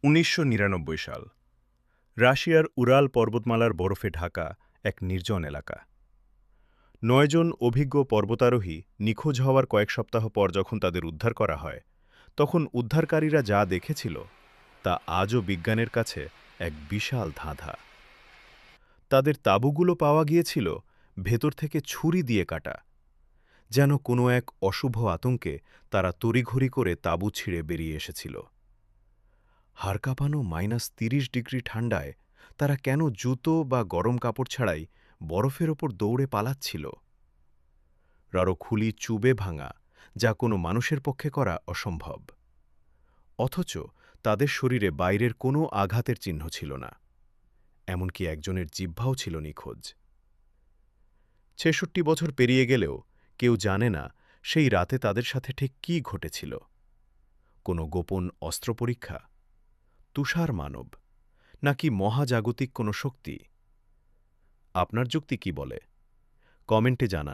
১৯৯৯ সাল। রাশিয়ার উরাল পর্বতমালার বরফে ঢাকা এক নির্জন এলাকা। ৯ জন অভিজ্ঞ পর্বতারোহী নিখোঁজ হওয়ার কয়েক সপ্তাহ পর যখন তাদের উদ্ধার করা হয়, তখন উদ্ধারকারীরা যা দেখেছিল তা আজও বিজ্ঞানের কাছে এক বিশাল ধাঁধা। তাদের তাঁবুগুলো পাওয়া গিয়েছিল ভেতর থেকে ছুরি দিয়ে কাটা, যেন কোনো এক অশুভ আতঙ্কে তারা তড়িঘড়ি করে তাঁবু ছিঁড়ে বেরিয়ে এসেছিল। হাড় কাঁপানো -৩০ ডিগ্রি ঠান্ডায় তারা কেন জুতো বা গরম কাপড় ছাড়াই বরফের ওপর দৌড়ে পালাচ্ছিল? রড়খুলি চুবে ভাঙা, যা কোনো মানুষের পক্ষে করা অসম্ভব। অথচ তাদের শরীরে বাইরের কোনো আঘাতের চিহ্ন ছিল না, এমনকি একজনের জিহ্বাও ছিল নিখোঁজ। ৬৬ বছর পেরিয়ে গেলেও কেউ জানে না সেই রাতে তাদের সাথে ঠিক কী ঘটেছিল। কোনো গোপন অস্ত্র পরীক্ষা, তুষার মানব, নাকি মহাজাগতিক কোনো শক্তি? আপনার যুক্তি কি বলে? কমেন্টে জানান।